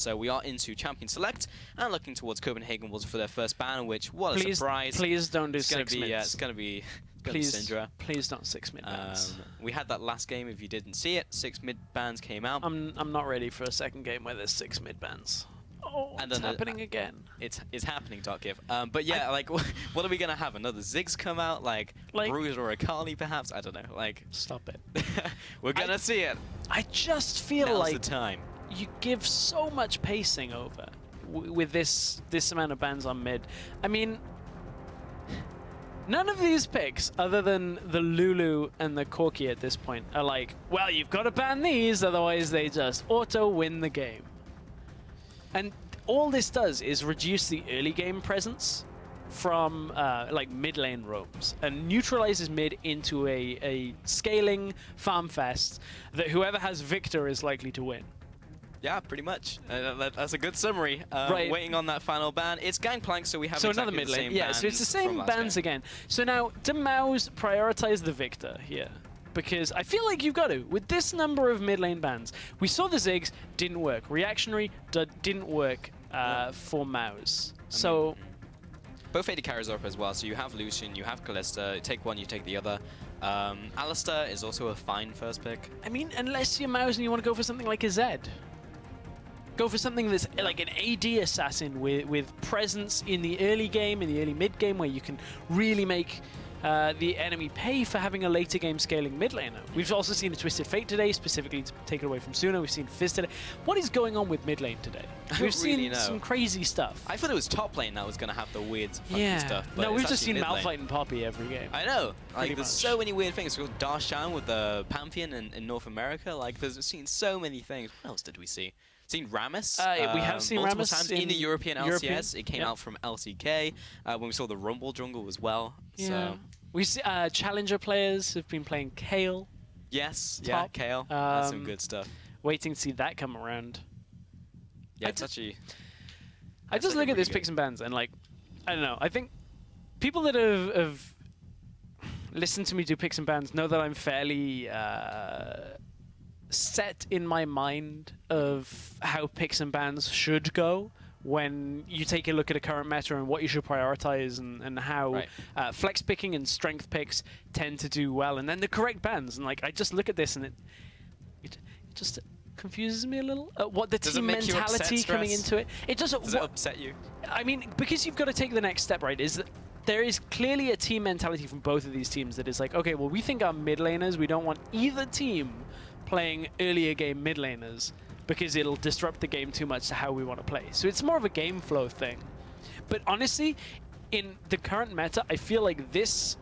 So we are into Champion Select and looking towards Copenhagen Wolves for their first ban, which, what a surprise. Please don't do 6 mids. Yeah, it's going to be Syndra. Please don't 6 mid bans. We had that last game, if you didn't see it, 6 mid bans came out. I'm not ready for a second game where there's 6 mid bans. Oh, and it's happening again. It's happening, .gif. But yeah, like, what are we going to have? Another Ziggs come out? Like Bruiser or Akali, perhaps? I don't know. Like, stop it. We're going to see it. I just feel Now's like the time. You give so much pacing over with this amount of bans on mid. I mean, none of these picks, other than the Lulu and the Corki at this point, are like, well, you've got to ban these, otherwise they just auto-win the game. And all this does is reduce the early game presence from like mid lane roams and neutralizes mid into a scaling farm fest that whoever has Victor is likely to win. Yeah, pretty much. That's a good summary. Right. Waiting on that final ban. It's Gangplank, so we have exactly another mid lane. The same yeah, so it's the same bans again. So now, do Mouse prioritize the Victor here? Because I feel like you've got to. With this number of mid lane bans, we saw the Ziggs, didn't work. Reactionary didn't work for Mouse. So both AD carries are up as well. So you have Lucian, you have Kalista. You take one, you take the other. Alistar is also a fine first pick. I mean, unless you're Mouse and you want to go for something like a Zed. Go for something that's like an AD assassin with presence in the early game, in the early mid game, where you can really make the enemy pay for having a later game scaling mid laner. We've also seen a Twisted Fate today, specifically to take it away from Suna. We've seen Fizz today. What is going on with mid lane today? We've seen some crazy stuff. I thought it was top lane that was going to have the weird funky stuff. But no, we've just seen Malphite and Poppy every game. I know. Like, there's so many weird things. We've got Darshan with the Pantheon in North America. Like, there's seen so many things. What else did we see? Seen Rammus. We have seen multiple Rammus times in the European LCS. It came out from LCK when we saw the Rumble jungle as well. Yeah. So. We see Challenger players have been playing Kayle. Yes, top. yeah, Kayle. That's some good stuff. Waiting to see that come around. Yeah, it's actually... I just look at this picks and bans and, like, I don't know. I think people that have listened to me do picks and bans know that I'm fairly set in my mind of how picks and bans should go when you take a look at a current meta and what you should prioritize and how flex picking and strength picks tend to do well, and then the correct bans. And like, I just look at this and it just confuses me a little. What the team mentality coming into it. Does it upset you? I mean, because you've got to take the next step, right? Is that there is clearly a team mentality from both of these teams that is like, okay, well, we think our mid laners, we don't want either team playing earlier game mid laners, because it'll disrupt the game too much to how we want to play. So it's more of a game flow thing. But honestly, in the current meta, I feel like this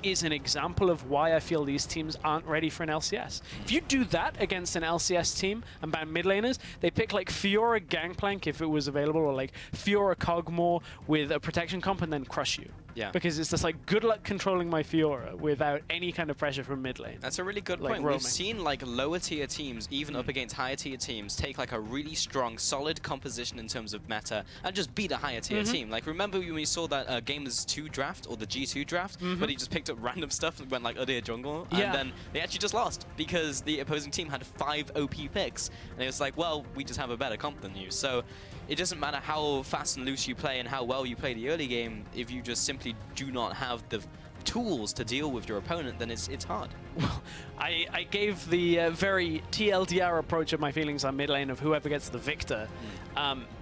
is an example of why I feel these teams aren't ready for an LCS. If you do that against an LCS team and ban mid laners, they pick like Fiora Gangplank if it was available, or like Fiora Kog'Maw with a protection comp and then crush you. Yeah. Because it's just like, good luck controlling my Fiora without any kind of pressure from mid lane. That's a really good point. We've seen like lower tier teams, even up against higher tier teams, take like a really strong, solid composition in terms of meta and just beat a higher tier team. Like, remember when we saw that Gamers 2 draft, or the G2 draft, where he just picked up random stuff and went like Udyr jungle, and then they actually just lost because the opposing team had 5 OP picks. And it was like, well, we just have a better comp than you. So it doesn't matter how fast and loose you play and how well you play the early game, if you just simply do not have the tools to deal with your opponent, then it's hard. Well, I gave the very TLDR approach of my feelings on mid lane of whoever gets the Victor.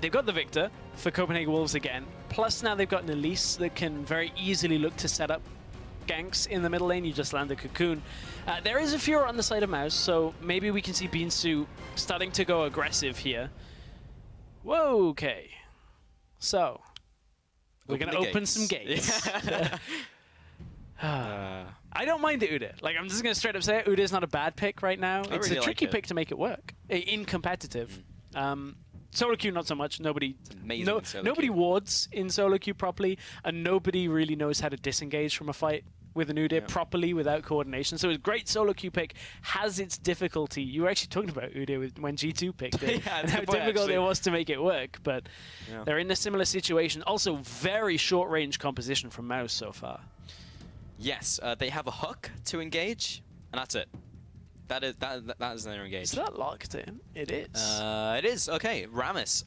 They've got the Victor for Copenhagen Wolves again, plus now they've got an Elise that can very easily look to set up ganks in the middle lane. You just land a cocoon. There is a Fiora on the side of Mouse, so maybe we can see Beansu starting to go aggressive here. Whoa, okay. So, we're going to open some gates. I don't mind the Udyr. Like, I'm just going to straight up say it. Udyr's not a bad pick right now. It's really a tricky pick to make it work in competitive. Solo queue, not so much. Nobody wards in solo queue properly, and nobody really knows how to disengage from a fight with an Udyr properly without coordination. So a great solo queue pick has its difficulty. You were actually talking about Udyr when G2 picked it, and how difficult it was to make it work, but they're in a similar situation. Also, very short range composition from Mouse so far. Yes, they have a hook to engage, and that's it. That is they're engaged. Is that locked in? It is. It is. Okay, Rammus.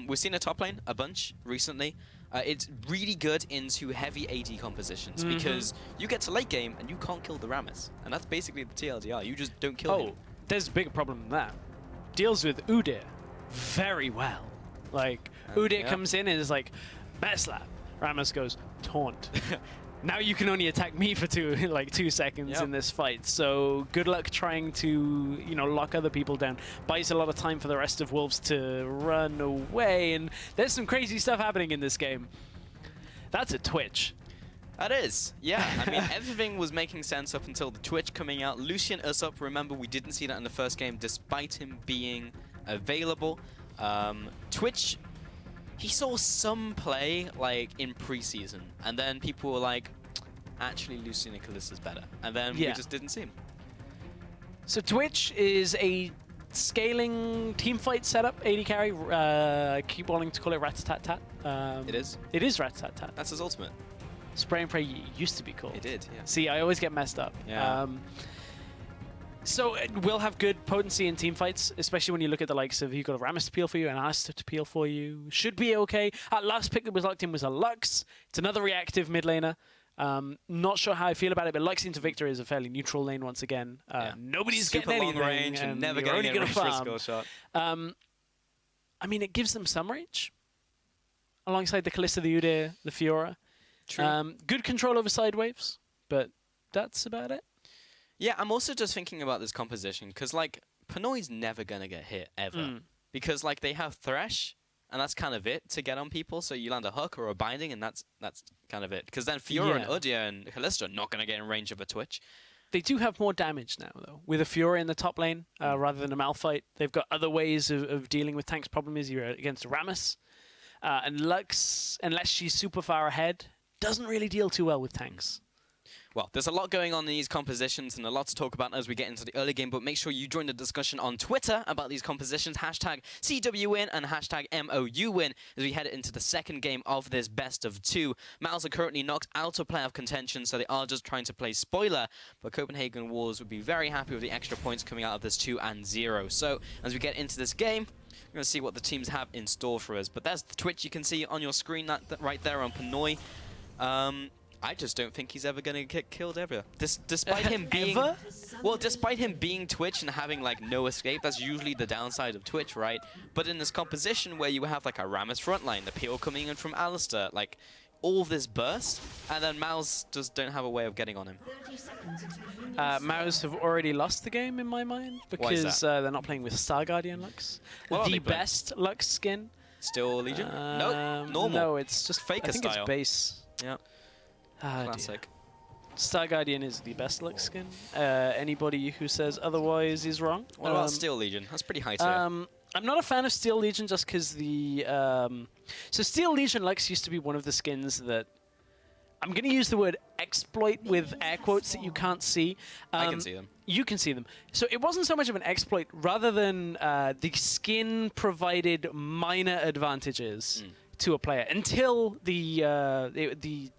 We've seen a top lane a bunch recently. It's really good into heavy AD compositions because you get to late game and you can't kill the Rammus. And that's basically the TLDR. You just don't kill him. There's a bigger problem than that. Deals with Udyr very well. Like, Udyr comes in and is like, best slap. Rammus goes, taunt. Now you can only attack me for 2 seconds in this fight. So good luck trying to, lock other people down. Buys a lot of time for the rest of Wolves to run away. And there's some crazy stuff happening in this game. That's a Twitch. That is, yeah. I mean, everything was making sense up until the Twitch coming out. Lucian Usopp, remember, we didn't see that in the first game, despite him being available. Twitch, he saw some play, like, in preseason, and then people were like, actually, Lucian Nicholas is better. And then we just didn't see him. So Twitch is a scaling teamfight setup, AD carry. I keep wanting to call it rat-a-tat-tat. It is? It is rat-a-tat-tat. That's his ultimate. Spray and pray used to be called. It did, yeah. See, I always get messed up. Yeah. So it will have good potency in team fights, especially when you look at the likes of, you've got a Rammus to peel for you, and Asta to peel for you. Should be okay. Last pick that was locked in was a Lux. It's another reactive mid laner. Not sure how I feel about it, but Lux into Victor is a fairly neutral lane once again. Nobody's super getting long anything, range and never getting any range for a skill shot. I mean, it gives them some range alongside the Kalista, the Udyr, the Fiora. True. Good control over side waves, but that's about it. Yeah, I'm also just thinking about this composition, because, like, Pinoy's never going to get hit, ever. Because, like, they have Thresh, and that's kind of it to get on people, so you land a hook or a binding, and that's kind of it. Because then Fiora and Udyr and Kalista are not going to get in range of a Twitch. They do have more damage now, though. With a Fiora in the top lane, rather than a Malphite, they've got other ways of dealing with tanks. Problem is you're against Rammus. And Lux, unless she's super far ahead, doesn't really deal too well with tanks. Well, there's a lot going on in these compositions and a lot to talk about as we get into the early game, but make sure you join the discussion on Twitter about these compositions, hashtag CWWin and hashtag MOUWin, as we head into the second game of this best of two. Mouse are currently knocked out of playoff contention, so they are just trying to play spoiler, but Copenhagen Wolves would be very happy with the extra points coming out of this 2-0. So, as we get into this game, we're going to see what the teams have in store for us. But there's the Twitch you can see on your screen that right there on Pinoy. I just don't think he's ever going to get killed ever. Despite him being... Well, despite him being Twitch and having, like, no escape, that's usually the downside of Twitch, right? But in this composition where you have, like, a Rammus frontline, the peel coming in from Alistair, like, all this burst, and then Mouse just don't have a way of getting on him. Mouse have already lost the game, in my mind, because they're not playing with Star Guardian Lux. The best Lux skin. Still Legion? Nope, normal. No, it's just Faker style. I think it's base. Yeah. Classic. Dear. Star Guardian is the best Lux skin. Anybody who says otherwise is wrong. What about Steel Legion? That's pretty high tier. I'm not a fan of Steel Legion just because the... So Steel Legion Lux used to be one of the skins that... I'm going to use the word exploit with air quotes that you can't see. I can see them. You can see them. So it wasn't so much of an exploit, rather than the skin provided minor advantages to a player until the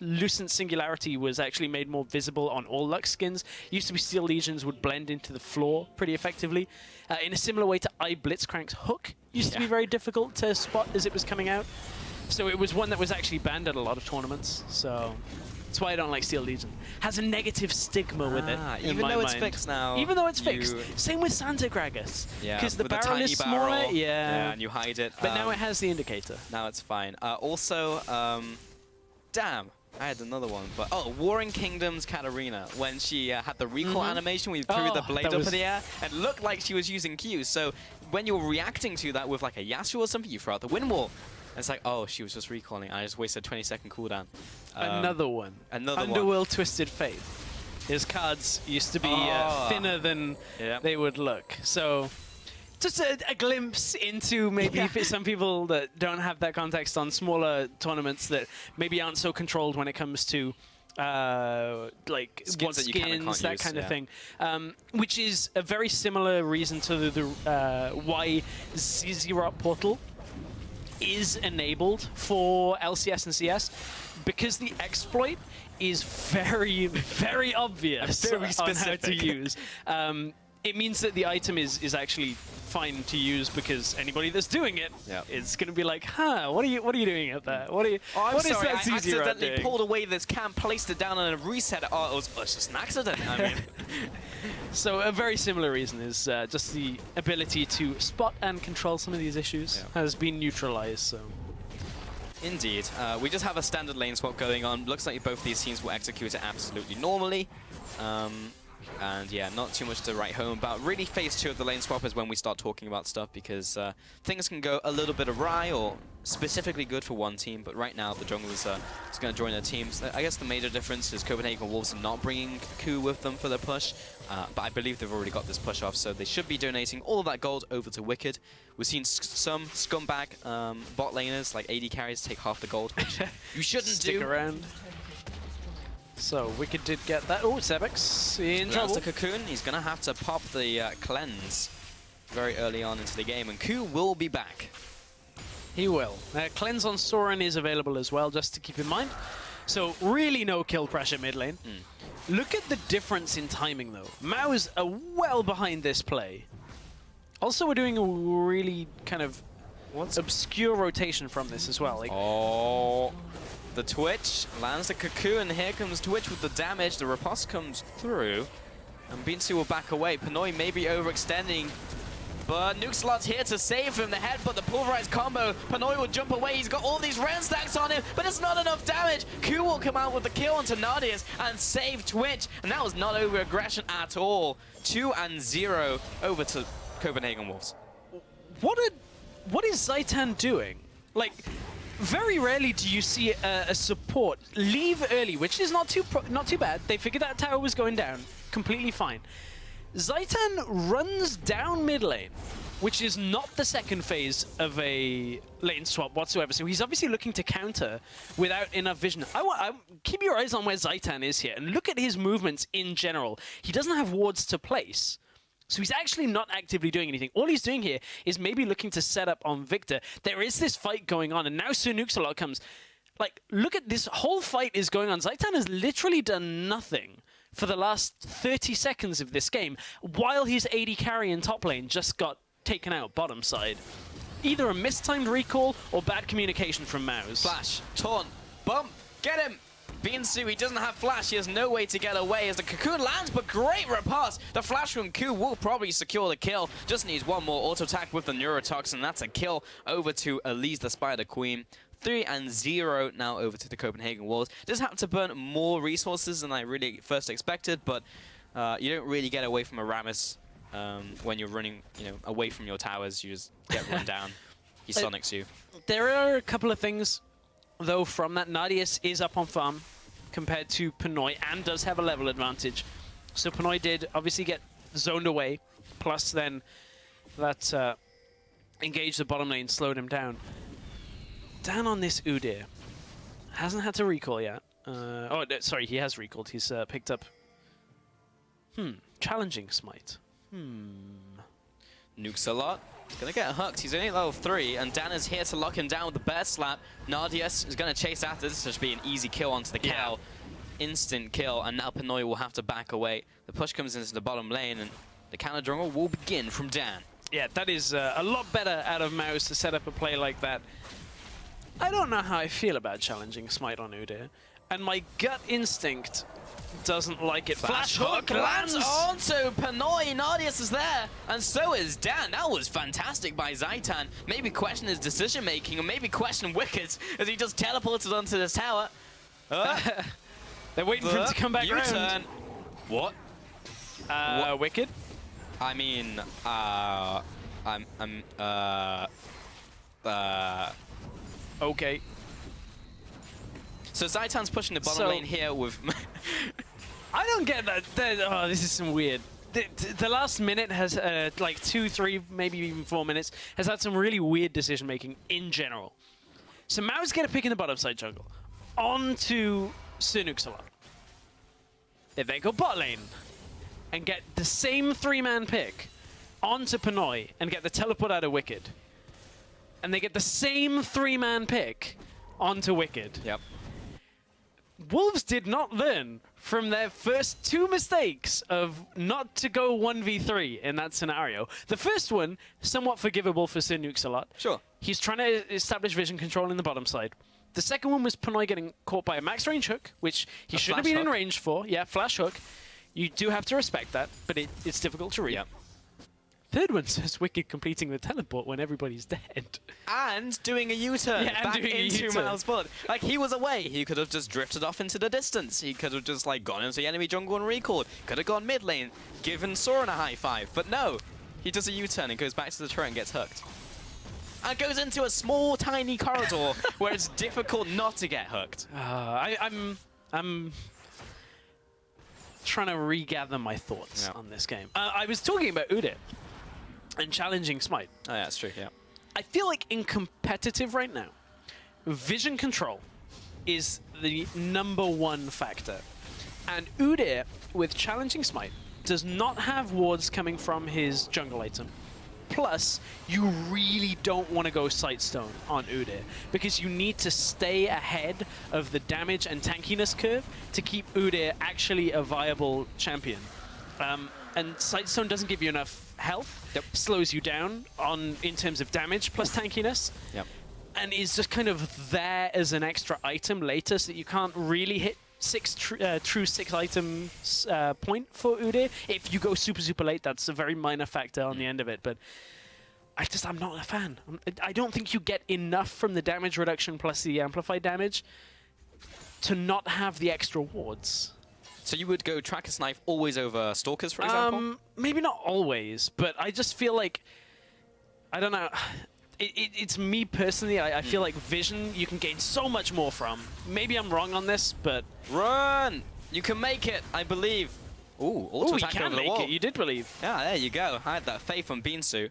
Lucent Singularity was actually made more visible on all Lux skins. Used to be Steel Legions would blend into the floor pretty effectively. In a similar way to Blitzcrank's hook used to be very difficult to spot as it was coming out. So it was one that was actually banned at a lot of tournaments. So that's why I don't like Steel Legion. Has a negative stigma with it. Even though it's fixed now. Even though it's fixed. Same with Santa Gragas. Yeah, because the barrel is smaller. Barrel, yeah, and you hide it. But now it has the indicator. Now it's fine. Also, damn. I had another one, but Warring Kingdom's Katarina, when she had the recoil animation, we threw the blade up in the air, and looked like she was using Q. So when you're reacting to that with like a Yasuo or something, you throw out the wind wall. And it's like, oh, she was just recalling. I just wasted a 20-second cooldown. Another one. Underworld Twisted Fate. His cards used to be thinner than they would look. So just a glimpse into maybe some people that don't have that context on smaller tournaments that maybe aren't so controlled when it comes to like skins, that kind of thing. Which is a very similar reason to the why Zizirot Portal is enabled for LCS and CS because the exploit is very, very obvious very on how to specific. use. It means that the item is actually fine to use because anybody that's doing it is going to be like, huh, what are you doing up there? What are you? Oh, I'm what sorry, is that I Zuzi right accidentally doing? pulled away this cam, placed it down, and reset it. Oh, it's just an accident. I mean, So a very similar reason is just the ability to spot and control some of these issues has been neutralized. So. indeed. We just have a standard lane swap going on. Looks like both these teams will execute it absolutely normally. And yeah, not too much to write home about. Really, phase 2 of the lane swap is when we start talking about stuff because things can go a little bit awry or specifically good for one team. But right now, the junglers are just going to join their teams. I guess the major difference is Copenhagen Wolves are not bringing Ku with them for their push. But I believe they've already got this push off, so they should be donating all of that gold over to Wicked. We've seen some scumbag bot laners, like AD carries, take half the gold, which you shouldn't Stick around. So Wicked did get that. Oh, Sebix in trouble. That's the Cocoon. He's going to have to pop the cleanse very early on into the game, and Ku will be back. He will. Cleanse on Soren is available as well, just to keep in mind. So really no kill pressure mid lane. Look at the difference in timing, though. MOUs are well behind this play. Also, we're doing a really kind of obscure rotation from this as well. Like, oh, the Twitch lands the Cocoon. Here comes Twitch with the damage. The riposte comes through, and Binsu will back away. Pinoy may be overextending, but Nukeslot's here to save him. The headbutt, the pulverized combo. Pinoy will jump away. He's got all these round stacks on him, but it's not enough damage. Ku will come out with the kill onto Nadius and save Twitch, and that was not over aggression at all. 2-0 over to Copenhagen Wolves. what is Zaitan doing? Like, very rarely do you see a support leave early, which is not too bad. They figured that tower was going down, completely fine. Zaitan runs down mid lane, which is not the second phase of a lane swap whatsoever. So he's obviously looking to counter without enough vision. Keep your eyes on where Zaitan is here and look at his movements in general. He doesn't have wards to place. So he's actually not actively doing anything. All he's doing here is maybe looking to set up on Victor. There is this fight going on, and now Nukeslot comes. Like, look at this whole fight is going on. Zaitan has literally done nothing for the last 30 seconds of this game, while his AD carry in top lane just got taken out bottom side. Either a mistimed recall or bad communication from Mouse. Flash, taunt, bump, get him! Binsu, he doesn't have flash, he has no way to get away as the Cocoon lands, but great riposte! The flash from Ku will probably secure the kill, just needs one more auto attack with the Neurotoxin, that's a kill over to Elise the Spider Queen. 3-0 now over to the Copenhagen Wolves. Does have to burn more resources than I really first expected, but you don't really get away from a Rammus when you're running, away from your towers. You just get run down. He sonics you. There are a couple of things, though, from that. Nadius is up on farm compared to Pinoy and does have a level advantage. So Pinoy did obviously get zoned away, plus then that engage the bottom lane slowed him down. Dan on this Udyr hasn't had to recall yet. Oh, no, sorry, he has recalled. He's picked up challenging smite. Nukes a lot. He's gonna get hooked. He's only level 3, and Dan is here to lock him down with the bear slap. Nadius is gonna chase after. This should be an easy kill onto the cow. Instant kill, and now Pinoy will have to back away. The push comes into the bottom lane, and the counter jungle will begin from Dan. Yeah, that is a lot better out of Mouse to set up a play like that. I don't know how I feel about challenging smite on Udyr, and my gut instinct doesn't like it. Flash hook lands onto Pinoy. Nadius is there, and so is Dan. That was fantastic by Zaitan. Maybe question his decision making, or maybe question Wicked as he just teleported onto this tower. They're waiting for him to come back around. What? Wicked? I mean, Okay. So Zaitan's pushing the bottom lane here with... I don't get that. Oh, this is some weird. The last minute has, like 2, 3, maybe even 4 minutes, has had some really weird decision-making in general. So Mao's get a pick in the bottom side jungle. On to Nukeslot. They then go bot lane and get the same 3-man pick onto Pinoy and get the teleport out of Wicked. and they get the same 3-man pick onto Wicked. Yep. Wolves did not learn from their first 2 mistakes of not to go 1v3 in that scenario. The first one, somewhat forgivable for SirMixerLot. Sure. He's trying to establish vision control in the bottom side. The second one was Pinoy getting caught by a max range hook, which he should have been in range for. Yeah, flash hook. You do have to respect that, but it's difficult to read. Yep. Third one says Wicked completing the teleport when everybody's dead. And doing a U-turn back into Mousesports. Like, he was away. He could have just drifted off into the distance. He could have just, like, gone into the enemy jungle and recalled. Could have gone mid lane, given Soren a high five. But no, he does a U-turn and goes back to the turret and gets hooked. And goes into a small, tiny corridor where it's difficult not to get hooked. I'm trying to regather my thoughts on this game. I was talking about Udyr and challenging Smite. Oh, yeah, that's true, yeah. I feel like in competitive right now, vision control is the #1 factor. And Udyr, with challenging Smite, does not have wards coming from his jungle item. Plus, you really don't want to go Sightstone on Udyr, because you need to stay ahead of the damage and tankiness curve to keep Udyr actually a viable champion. And Sightstone doesn't give you enough health, slows you down in terms of damage plus tankiness, and is just kind of there as an extra item later, so that you can't really hit true 6 item point for Udyr. If you go super late, that's a very minor factor on the end of it, but I'm not a fan. I don't think you get enough from the damage reduction plus the amplified damage to not have the extra wards. So you would go Tracker's Knife always over Stalkers, for example? Maybe not always, but I just feel like, I don't know, it's me personally, I feel like Vision you can gain so much more from. Maybe I'm wrong on this, but... Run! You can make it, I believe. Ooh, auto attack over the wall. You can make it, you did believe. Yeah, there you go. I had that faith on Beansu.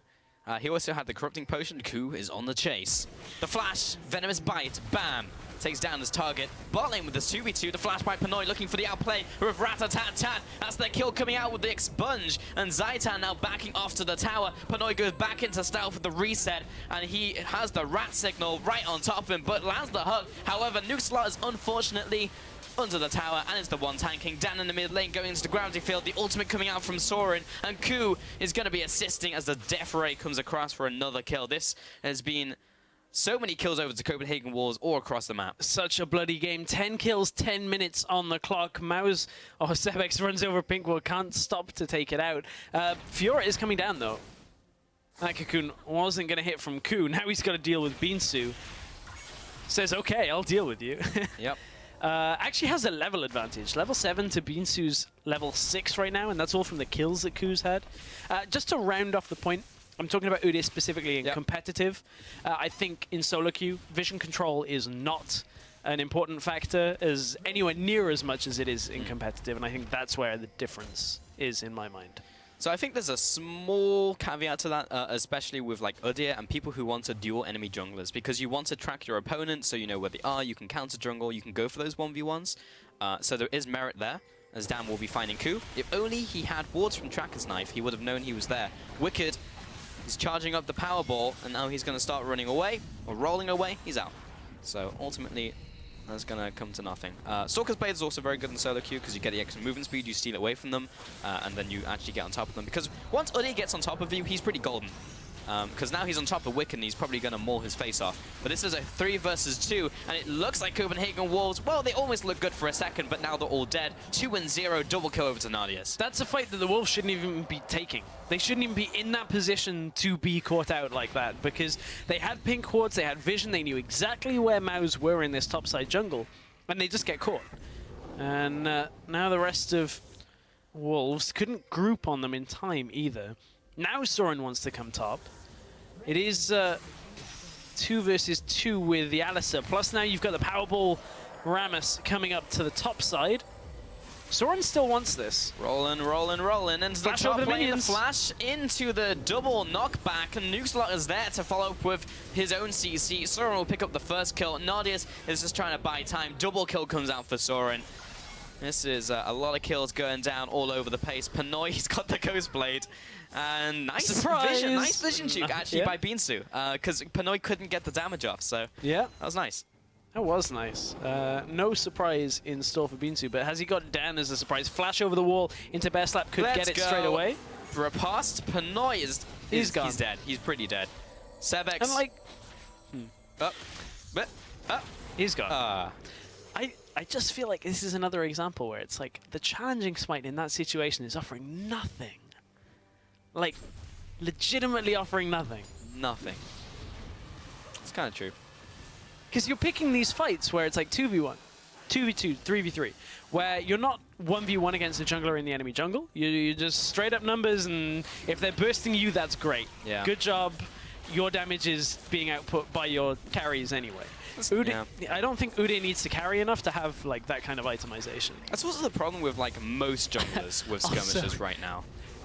He also had the Corrupting Potion. Ku is on the chase. The Flash, Venomous Bite, bam! Takes down his target. Bot lane with the 2v2. The flash by Pinoy looking for the outplay with Rat-a-tat-tat. That's the kill coming out with the Expunge. And Zaitan now backing off to the tower. Pinoy goes back into stealth with the reset. And he has the rat signal right on top of him, but lands the hook. However, MOU is unfortunately under the tower, and it's the one tanking. Dan in the mid lane going into the gravity field. The ultimate coming out from Soren. And Ku is going to be assisting as the Death Ray comes across for another kill. This has been... so many kills over to Copenhagen Wolves all across the map. Such a bloody game. 10 kills, 10 minutes on the clock. Sebex runs over Pinkwall, can't stop to take it out. Fiora is coming down, though. That Cocoon wasn't going to hit from Ku. Now he's got to deal with Beansu. Says, okay, I'll deal with you. Yep. Actually has a level advantage. Level 7 to Beansu's level 6 right now, and that's all from the kills that Ku's had. Just to round off the point, I'm talking about Udyr specifically in competitive. I think in solo queue, vision control is not an important factor as anywhere near as much as it is in competitive, and I think that's where the difference is in my mind. So I think there's a small caveat to that, especially with like Udyr and people who want to duel enemy junglers, because you want to track your opponent so you know where they are, you can counter jungle, you can go for those 1v1s. So there is merit there, as Dan will be finding Ku. If only he had wards from Tracker's Knife, he would have known he was there. Wicked. He's charging up the Powerball, and now he's going to start running away, or rolling away. He's out. So ultimately, that's going to come to nothing. Stalker's Blade is also very good in solo queue, because you get the extra movement speed, you steal away from them, and then you actually get on top of them. Because once Udyr gets on top of you, he's pretty golden. Because now he's on top of Wicked and he's probably going to maul his face off. But this is a 3 versus 2, and it looks like Copenhagen Wolves, well, they almost look good for a second, but now they're all dead. 2-0, double kill over to Nadius. That's a fight that the Wolves shouldn't even be taking. They shouldn't even be in that position to be caught out like that, because they had pink wards, they had vision, they knew exactly where MOUs were in this topside jungle, and they just get caught. And now the rest of Wolves couldn't group on them in time either. Now Soren wants to come top. It is 2 versus 2 with the Alistar. Plus now you've got the Powerball Rammus coming up to the top side. Soren still wants this. Rolling, rolling, rolling into the top lane. The flash into the double knockback. And MOU is there to follow up with his own CC. Soren will pick up the first kill. Nadius is just trying to buy time. Double kill comes out for Soren. This is a lot of kills going down all over the place. Pinoy, he's got the Ghost Blade. And nice vision juke actually by Binsu. Because Pinoy couldn't get the damage off, so yeah, that was nice. That was nice. No surprise in store for Binsu, but has he got Dan as a surprise? Flash over the wall into Bear Slap, could get it straight away. Riposte, Pinoy he's gone. He's dead. He's pretty dead. Sebex. And like... He's gone. I just feel like this is another example where it's like the challenging smite in that situation is offering nothing. Like, legitimately offering nothing. Nothing. It's kind of true. Because you're picking these fights where it's like 2v1, 2v2, 3v3, where you're not 1v1 against a jungler in the enemy jungle. You're just straight up numbers, and if they're bursting you, that's great. Yeah. Good job. Your damage is being output by your carries anyway. Ude, I don't think Ude needs to carry enough to have like that kind of itemization. That's also the problem with like most junglers with skirmishers right now.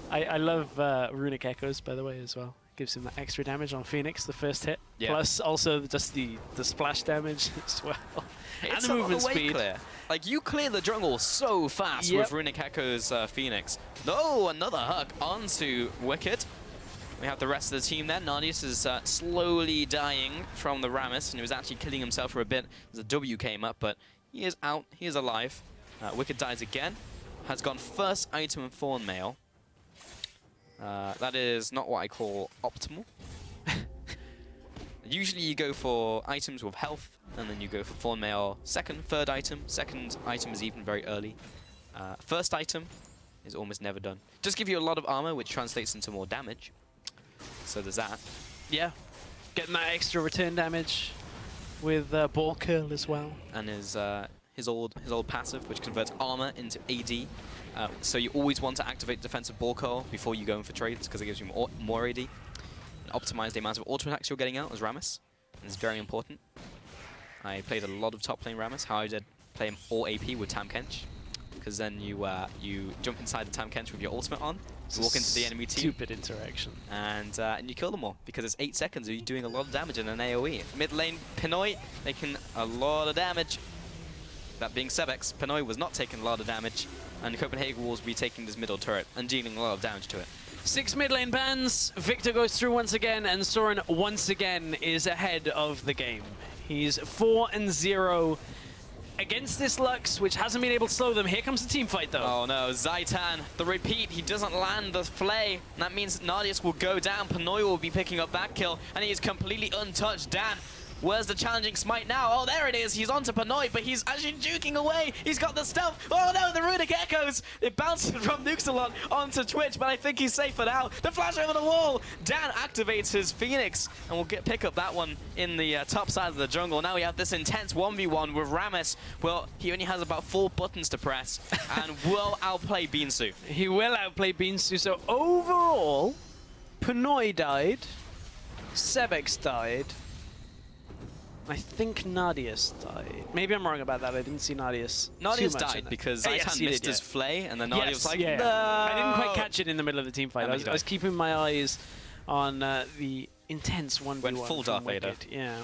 I love Runic Echoes, by the way, as well. Gives him that extra damage on Phoenix, the first hit. Yeah. Plus also just the splash damage as well. It's and the movement speed. Clear. Like, you clear the jungle so fast with Runic Echoes Phoenix. No, another hook onto Wicked. We have the rest of the team there. Nardius is slowly dying from the Rammus, and he was actually killing himself for a bit as the W came up, but he is out. He is alive. Wicked dies again. Has gone first item in Thorn Mail. That is not what I call optimal. Usually you go for items with health, and then you go for Thorn Mail second, third item. Second item is even very early. First item is almost never done. Just give you a lot of armor, which translates into more damage. So there's that. Yeah. Getting that extra return damage with Ball Curl as well. And his old passive, which converts armor into AD. So you always want to activate defensive Ball Curl before you go in for trades, because it gives you more AD. And optimize the amount of auto attacks you're getting out as Rammus. And it's very important. I played a lot of top lane Rammus. How I did play him all AP with Tam Kench. Because then you jump inside the Tam Kench with your ultimate on, walk into the enemy team. Stupid interaction. And you kill them all, because it's 8 seconds of you doing a lot of damage in an AoE. Mid lane, Pinoy making a lot of damage. That being Sebex, Pinoy was not taking a lot of damage, and Copenhagen Wolves will be taking this middle turret and dealing a lot of damage to it. 6 mid lane bans, Victor goes through once again, and Soren once again is ahead of the game. He's 4-0 against this Lux, which hasn't been able to slow them. Here comes the team fight, though. Oh no, Zaitan, the repeat, he doesn't land the flay. That means Nardius will go down, Pinoy will be picking up that kill, and he is completely untouched. Dan, where's the challenging smite now? Oh, there it is. He's onto Pinoy, but he's actually juking away. He's got the stealth. Oh no, the Runic Echoes. It bounces from Nuxalon onto Twitch, but I think he's safe for now. The flash over the wall. Dan activates his Phoenix, and we'll pick up that one in the top side of the jungle. Now we have this intense 1v1 with Rammus. Well, he only has about 4 buttons to press, and will outplay Binsu. He will outplay Binsu. So overall, Pinoy died. Sebex died. I think Nardius died. Maybe I'm wrong about that. I didn't see Nardius. Nardius died because Zaitan missed his flay, and then Nardius was like, no! I didn't quite catch it in the middle of the team fight. I was keeping my eyes on the intense 1v1. Went full Darth Vader. Yeah.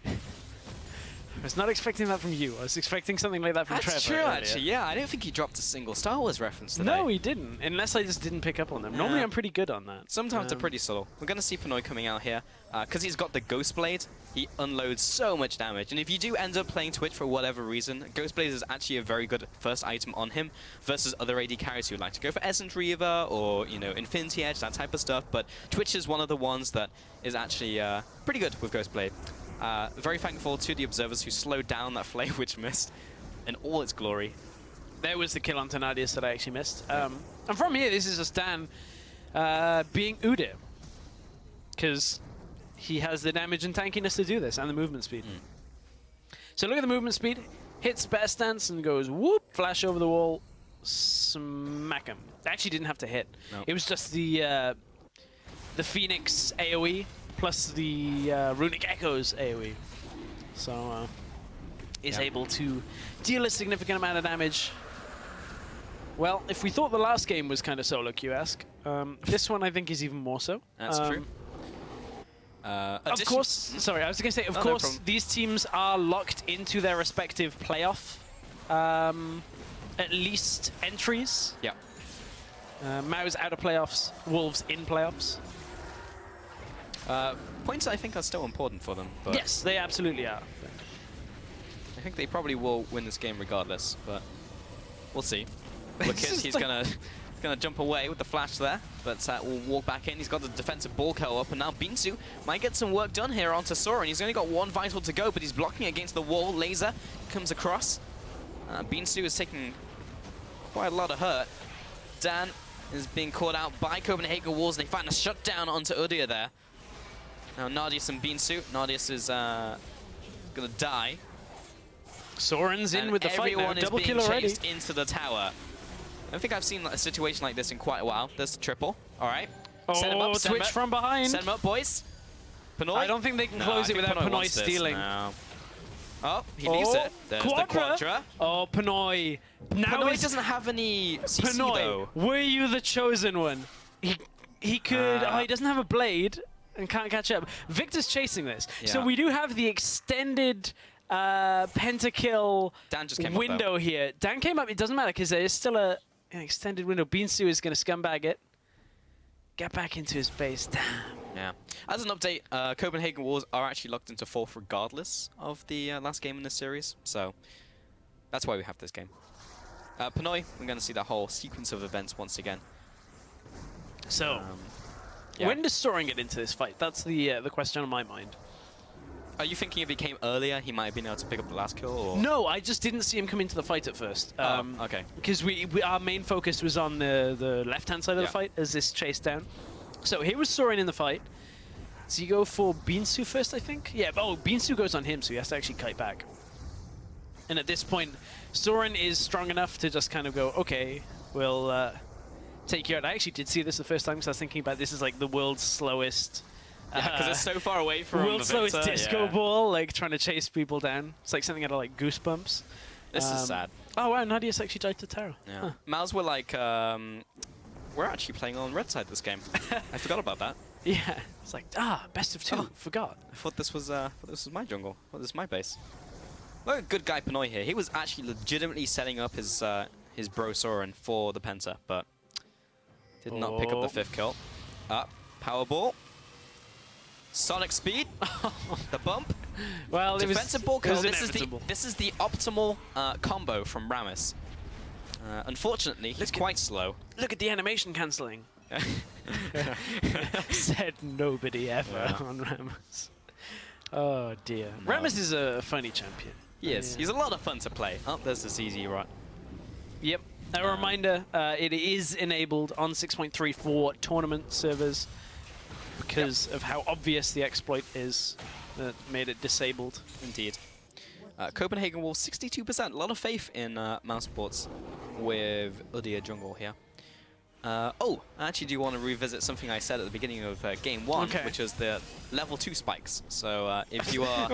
I was not expecting that from you. I was expecting something like that from Trevor. That's true, actually. Yeah, I don't think he dropped a single Star Wars reference today. No, he didn't. Unless I just didn't pick up on them. Normally, I'm pretty good on that. Sometimes they're pretty subtle. We're going to see Pinoy coming out here. Because he's got the Ghost Blade, he unloads so much damage. And if you do end up playing Twitch for whatever reason, Ghost Blade is actually a very good first item on him versus other AD carries who like to go for Essence Reaver or, you know, Infinity Edge, that type of stuff. But Twitch is one of the ones that is actually pretty good with Ghost Blade. Very thankful to the observers who slowed down that flay which missed in all its glory. There was the kill on Tenadius that I actually missed. And from here, this is a Stan being Ude. Because he has the damage and tankiness to do this, and the movement speed. So look at the movement speed. Hits bear stance and goes whoop, flash over the wall, smack him. Actually didn't have to hit. Nope. It was just the Phoenix AoE plus the Runic Echoes AoE. So is able to deal a significant amount of damage. Well, if we thought the last game was kind of solo queue-esque, this one I think is even more so. That's true. Of course, sorry, I was going to say, of course, these teams are locked into their respective playoff at least entries. Yeah. MOU's out of playoffs, Wolves in playoffs. Points, I think, are still important for them. But Yes, they absolutely are. I think they probably will win this game regardless, but we'll see. Look, he's gonna jump away with the flash there, but will walk back in. He's got the defensive ball curl up, and now Binsu might get some work done here onto Soren. He's only got one vital to go, but he's blocking against the wall. Laser comes across. Binsu is taking quite a lot of hurt. Dan is being caught out by Copenhagen Wolves. They find a shutdown onto Udyr there. Now Nardius and Binsu. Nardius is gonna die. Soren's in with the fight now. Double kill already. Chased into the tower. I don't think I've seen a situation like this in quite a while. There's the triple. All right. Set him up, Twitch from behind. Set him up, boys. Pinoy. I don't think they can close it without Pinoy stealing. Oh, he leaves it. There's the Quadra. Oh, Pinoy. Now Pinoy doesn't have any CC though. Were you the chosen one? He could. He doesn't have a blade and can't catch up. Victor's chasing this. Yeah. So we do have the extended pentakill window here. Dan came up. It doesn't matter because there is still an extended window. Binsu is going to scumbag it. Get back into his base. Damn. Yeah. As an update, Copenhagen Wolves are actually locked into 4th regardless of the last game in this series. So that's why we have this game. Pinoy, we're going to see the whole sequence of events once again. So, when does Soren get into this fight? That's the question on my mind. Are you thinking if he came earlier, he might have been able to pick up the last kill? Or? No, I just didn't see him come into the fight at first. Okay. Because our main focus was on the left-hand side of the fight as this chase down. So here was Soren in the fight. Does he go for Binsu first, I think? Yeah, Binsu goes on him, so he has to actually kite back. And at this point, Soren is strong enough to just kind of go, okay, we'll take you out. I actually did see this the first time because I was thinking about this is like the world's slowest... Yeah, because it's so far away from world's slowest disco ball, like trying to chase people down. It's like something out of like Goosebumps. This is sad. Oh wow, Nadius actually died to Taro. Yeah. Huh. Mouse were like, we're actually playing on red side this game. I forgot about that. Yeah, it's like best of 2. Forgot. I thought this was my jungle. I thought this was my base. Look at good guy Pinoy here. He was actually legitimately setting up his bro Soren for the Penta, but did not pick up the 5th kill. Power ball. Sonic speed, the bump. Well, defensive ball kill. This is the optimal combo from Rammus. Unfortunately, he's quite slow. Look at the animation cancelling. Said nobody ever on Rammus. Oh dear. No. Rammus is a funny champion. He is. He's a lot of fun to play. Oh, there's this easy run. Yep. A reminder, it is enabled on 6.3 for tournament servers. Because of how obvious the exploit is that made it disabled. Indeed. Copenhagen Wolves, 62%. A lot of faith in Mousesports with Udyr jungle here. I actually do want to revisit something I said at the beginning of Game 1, which was the level 2 spikes. So if you are...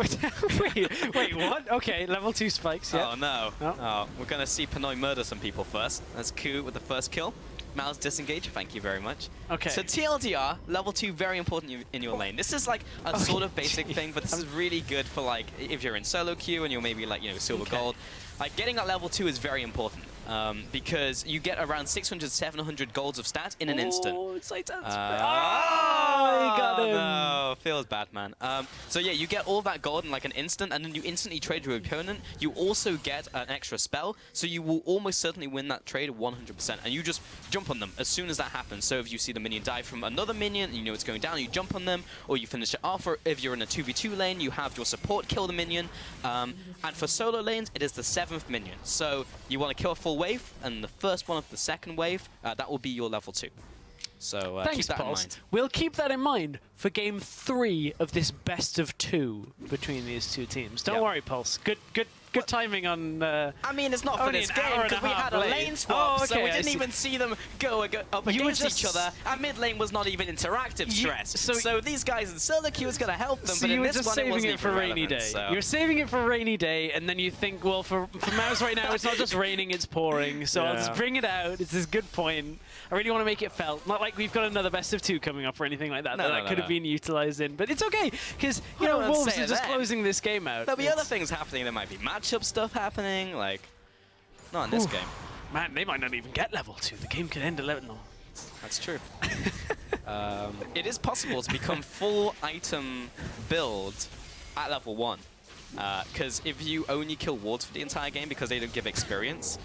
wait, what? Okay, level 2 spikes, yeah. Oh, no. Oh, we're going to see Pinoy murder some people first. That's Ku with the first kill. Mouse disengage, thank you very much. Okay. So TLDR, level 2, very important in your lane. This is like a sort of basic thing, but this is really good for like, if you're in solo queue and you're maybe like, silver gold. Like getting that level 2 is very important because you get around 600, 700 golds of stat in an instant. Oh, it's like that. Oh, he got him. No, feels bad, man. So yeah, you get all that gold in like an instant, and then you instantly trade your opponent. You also get an extra spell, so you will almost certainly win that trade 100%. And you just jump on them as soon as that happens. So if you see the minion die from another minion, and you know it's going down, you jump on them, or you finish it off. Or if you're in a 2v2 lane, you have your support kill the minion. And for solo lanes, it is the 7th minion. So you want to kill a full wave, and the first one of the second wave, that will be your level 2. So thanks, keep that Pulse. in mind. We'll keep that in mind for Game 3 of this best of 2 between these two teams. Don't worry, Pulse. Good timing on... I mean, it's not for this game, because we had a lane swap, so we didn't even see them go up against each other. Our mid lane was not even interactive stress. So these guys in solo queue is going to help them, but in this one it wasn't even rainy day. So. You're saving it for rainy day, and then you think, well, for Mouse right now, it's not just raining, it's pouring, so I'll just bring it out. It's this good point. I really want to make it felt. Not like we've got another best of 2 coming up or anything like that. That could have been utilized in. But it's okay, because, Wolves are just closing this game out. There'll be other things happening. There might be matchup stuff happening, like... Not in this game. Man, they might not even get level 2. The game could end 11. No. That's true. It is possible to become full item build at level 1. Because if you only kill wards for the entire game because they don't give experience,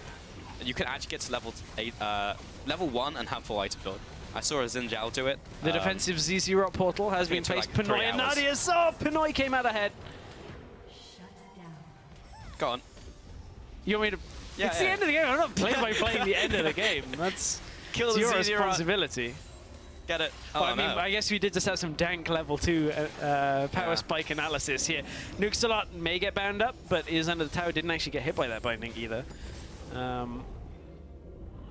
you can actually get to level 1 and have full item build. I saw a Zinjao do it. The defensive ZZ portal has been placed. Like Pinoy and Nadia. So Pinoy came out ahead. Go on. You want me to? Yeah, it's the end of the game. I'm not playing by playing the end of the game. That's your responsibility. Get it. Oh, I mean, I guess we did just have some dank level 2 power spike analysis here. Nukesalot may get bound up, but is under the tower. Didn't actually get hit by that binding either.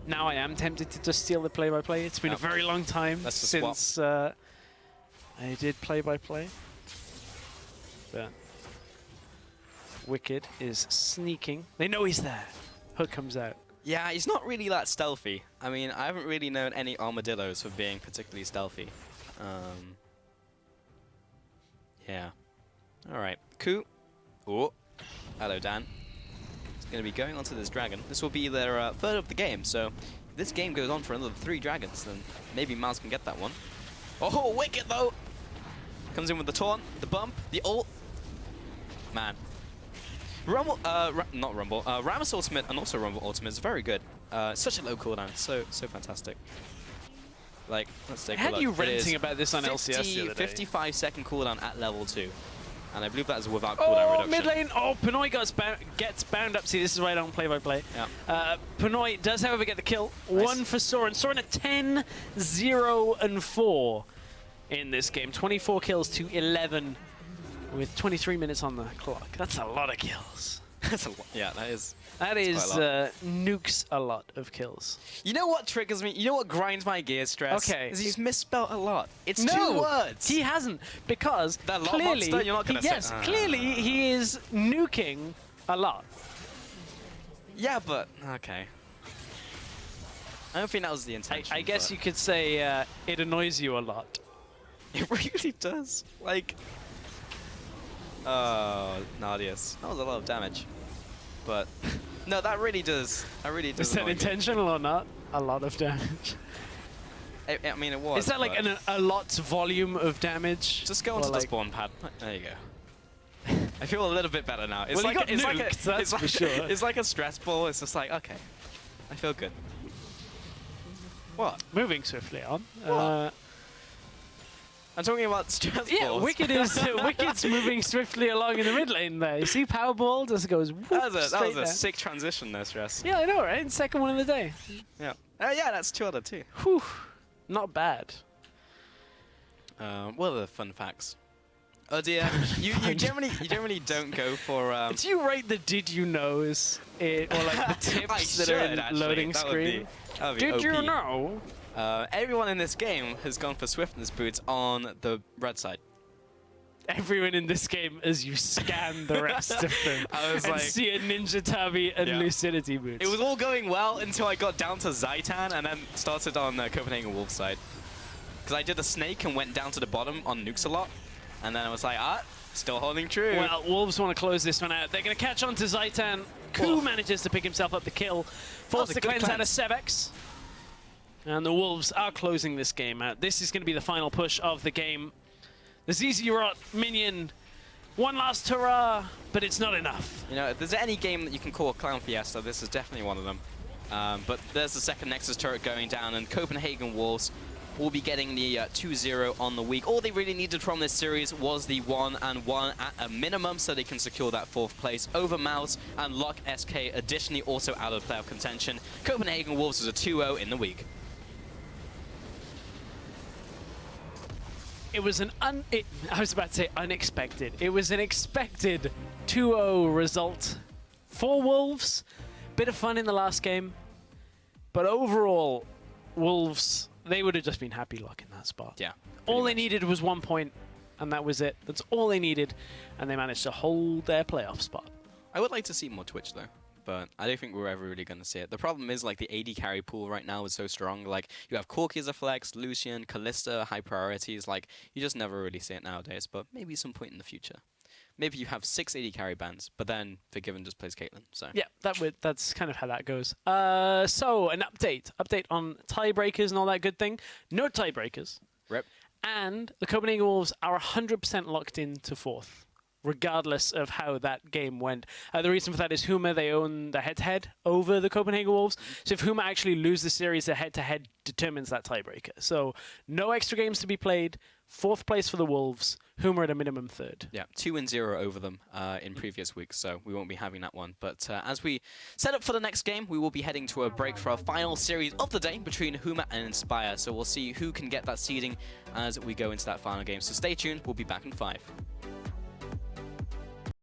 Now I am tempted to just steal the play-by-play. It's been a very long time since I did play-by-play. But Wicked is sneaking. They know he's there. Hook comes out. Yeah, he's not really that stealthy. I mean, I haven't really known any armadillos for being particularly stealthy. Yeah. All right. Ku. Oh. Hello, Dan. He's going to be going onto this dragon. This will be their third of the game, so if this game goes on for another 3 dragons, then maybe Mouse can get that one. Oh, Wicked, though! Comes in with the taunt, the bump, the ult. Man. Rumble, not Rumble, Rammus ultimate and also Rumble ultimate is very good. Such a low cooldown, so fantastic. Like, let's take a look. Had you ranting about this on LCS the other day? 55-second cooldown at level 2. And I believe that is without cooldown reduction. Mid lane. Oh, Pinoy gets bound up. See, this is why I don't play-by-play. Yeah. Pinoy does, however, get the kill. Nice. 1 for Soren. Soren at 10, 0, and 4 in this game. 24 kills to 11 with 23 minutes on the clock. That's a lot of kills. That's a lot. Yeah, that is. That is nukes a lot of kills. You know what triggers me? You know what grinds my gears, Stress? Okay. Is he's misspelled a lot. It's 2 words. He hasn't, because clearly, you're not gonna say. Clearly he is nuking a lot. Yeah, but okay. I don't think that was the intention. I guess you could say it annoys you a lot. It really does. Like, oh, Nadius. That was a lot of damage. But no, that really does. That really does. Is that intentional or not? A lot of damage. I mean, it was. Is that like a lot's volume of damage? Just go onto the spawn pad. There you go. I feel a little bit better now. It's well, it's like a stress ball. It's just like, okay, I feel good. What? Moving swiftly on. What? I'm talking about stress balls. Yeah, Wicked's moving swiftly along in the mid lane there. You see Powerball just goes whoop, that was a sick transition there, Stress. Yeah, I know, right? Second one of the day. Yeah. Yeah, that's 2 out of 2. Whew. Not bad. What are the fun facts? Oh dear, you generally don't go for. Do you rate the did you knows or like the tips that are in the loading screen? That would be did OP. you know? Everyone in this game has gone for swiftness boots on the red side. Everyone in this game, as you scan the rest of them, I was and like, see a Ninja Tabi and Lucidity boots. It was all going well until I got down to Zaitan and then started on the Copenhagen Wolves side. Because I did the snake and went down to the bottom on Nukesalot, and then I was like, still holding true. Well, Wolves want to close this one out. They're going to catch on to Zaitan. Ku manages to pick himself up the kill. Force the cleanse out of Sevex. And the Wolves are closing this game out. This is going to be the final push of the game. The ZZ Rot minion, one last hurrah, but it's not enough. You know, if there's any game that you can call a Clown Fiesta, this is definitely one of them. But there's the second Nexus turret going down, and Copenhagen Wolves will be getting the 2-0 on the week. All they really needed from this series was the 1-1 at a minimum, so they can secure that 4th place over Mouse and lock SK, additionally also out of playoff contention. Copenhagen Wolves is a 2-0 in the week. It was I was about to say unexpected. It was an expected 2-0 result for Wolves. Bit of fun in the last game. But overall, Wolves, they would have just been happy locking that spot. Yeah. All they needed was 1 point, and that was it. That's all they needed, and they managed to hold their playoff spot. I would like to see more Twitch, though. but I don't think we're ever really going to see it. The problem is, like, the AD carry pool right now is so strong. Like, you have Corki as a flex, Lucian, Kalista, high priorities. Like, you just never really see it nowadays, but maybe some point in the future. Maybe you have 6 AD carry bans, but then Forgiven just plays Caitlyn. So yeah, that's kind of how that goes. So an update on tiebreakers and all that good thing. No tiebreakers. Rip. And the Copenhagen Wolves are 100% locked into 4th, regardless of how that game went. The reason for that is Huma, they own the head-to-head over the Copenhagen Wolves. So if Huma actually lose the series, the head-to-head determines that tiebreaker. So no extra games to be played. 4th place for the Wolves. Huma at a minimum 3rd. Yeah, 2-0 over them in previous weeks, so we won't be having that one. But as we set up for the next game, we will be heading to a break for our final series of the day between Huma and Inspire. So we'll see who can get that seeding as we go into that final game. So stay tuned. We'll be back in 5.